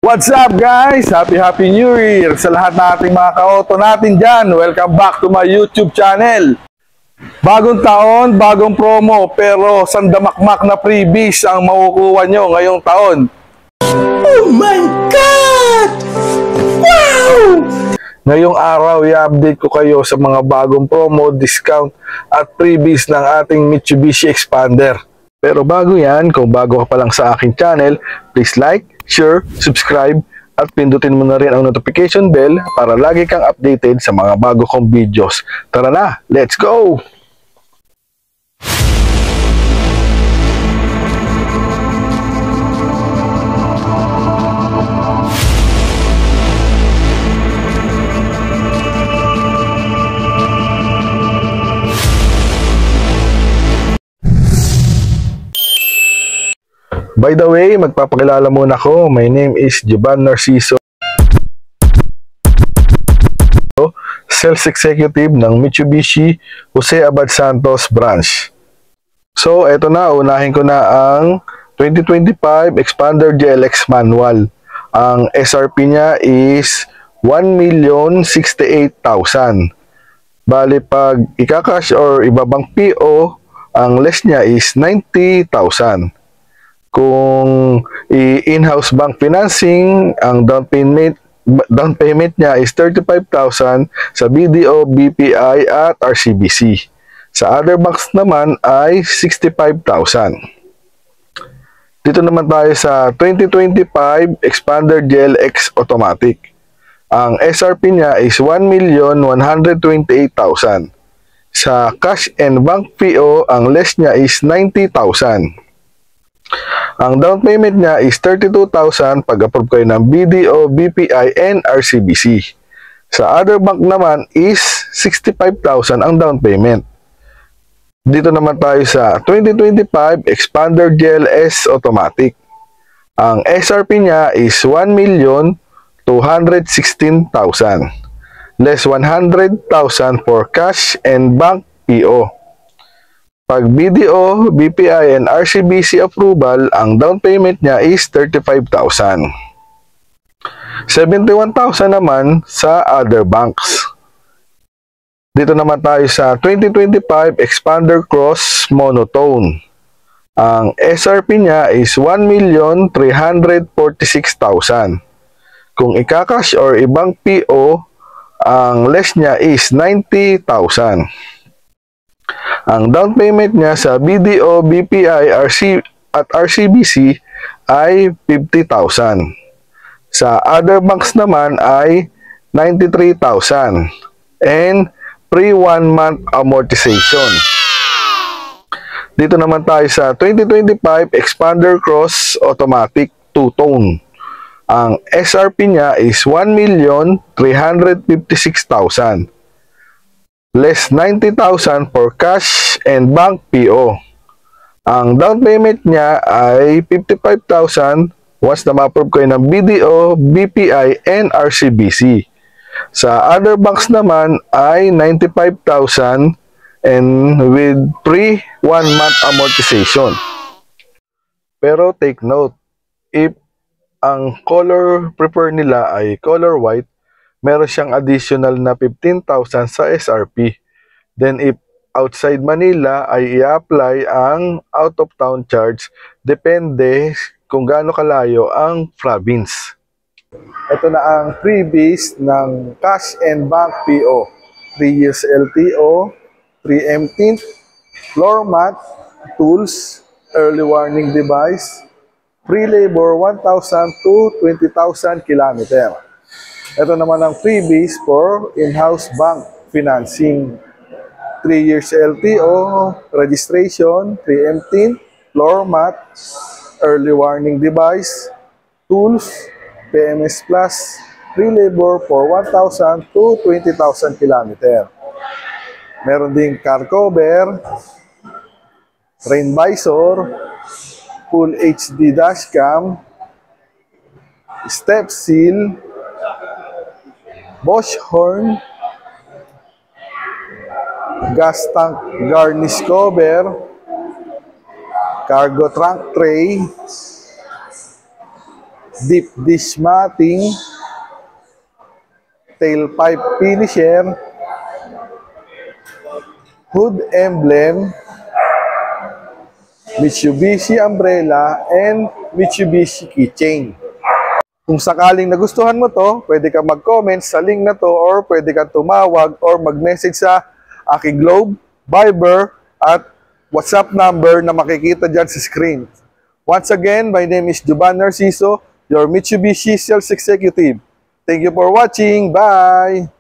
What's up guys? Happy New Year sa lahat nating mga ka-auto natin dyan. Welcome back to my YouTube channel. Bagong taon, bagong promo, pero sandamakmak na freebies ang makukuha nyo ngayong taon. Oh my God! Wow! Ngayong araw, i-update ko kayo sa mga bagong promo, discount at freebies ng ating Mitsubishi Expander. Pero bago yan, kung bago ka pa lang sa aking channel, please like, share, subscribe, at pindutin mo na rin ang notification bell para lagi kang updated sa mga bago kong videos. Tara na, let's go! By the way, magpapakilala muna ako. My name is Jovan Narciso, Sales Executive ng Mitsubishi Jose Abad Santos Branch. So, eto na. Unahin ko na ang 2025 Expander GLX Manual. Ang SRP niya is 1,068,000. Bali, pag ikakash or ibabang PO, ang less niya is 90,000. Kung in-house bank financing, ang down payment niya is 35,000 sa BDO, BPI at RCBC. Sa other banks naman ay 65,000. Dito naman tayo sa 2025 Expander GLX Automatic. Ang SRP niya is 1,128,000. Sa cash and bank PO, ang less niya is 90,000. Ang down payment niya is 32,000 pag approve kayo ng BDO, BPI, and RCBC. Sa other bank naman is 65,000 ang down payment. Dito naman tayo sa 2025 Expander GLS Automatic. Ang SRP niya is 1,216,000. Less 100,000 for cash and bank PO. Pag BDO, BPI, and RCBC approval, ang down payment niya is 35,000. 71,000 naman sa other banks. Dito naman tayo sa 2025 Expander Cross Monotone. Ang SRP niya is 1,346,000. Kung ikakash or ibang PO, ang less niya is 90,000. Ang down payment niya sa BDO, BPI, at RCBC ay 50,000. Sa other banks naman ay 93,000 and free 1 month amortization. Dito naman tayo sa 2025 Expander Cross Automatic Two-Tone. Ang SRP niya is 1,356,000. Less 90,000 for cash and bank PO. Ang down payment niya ay 55,000 once na ma-approve kayo ng BDO, BPI, and RCBC. Sa other banks naman ay 95,000 and with free 1 month amortization. Pero take note, if ang color prefer nila ay color white, meron siyang additional na 15,000 sa SRP. Then if outside Manila ay i-apply ang out of town charge, depende kung gaano kalayo ang province. Ito na ang freebies ng cash and bank PO. 3 years LTO, preemptive, floor mat, tools, early warning device, free labor 1,000 to 20,000 km. Ito naman ang freebies for in-house bank financing. 3 years LTO, registration, preemptive, floor mat, early warning device, tools, PMS Plus, free labor for 1,000 to 20,000 km. Meron ding car cover, rain visor, full HD dashcam, step seal, Bosch horn, gas tank garnish cover, cargo trunk tray, deep dish matting, tailpipe finisher, hood emblem, Mitsubishi umbrella, and Mitsubishi keychain. Kung sakaling nagustuhan mo to, pwede kang mag-comment sa link na to or pwede kang tumawag or mag-message sa aking Globe, Viber, at WhatsApp number na makikita dyan sa screen. Once again, my name is Juban Narciso, your Mitsubishi Sales Executive. Thank you for watching. Bye!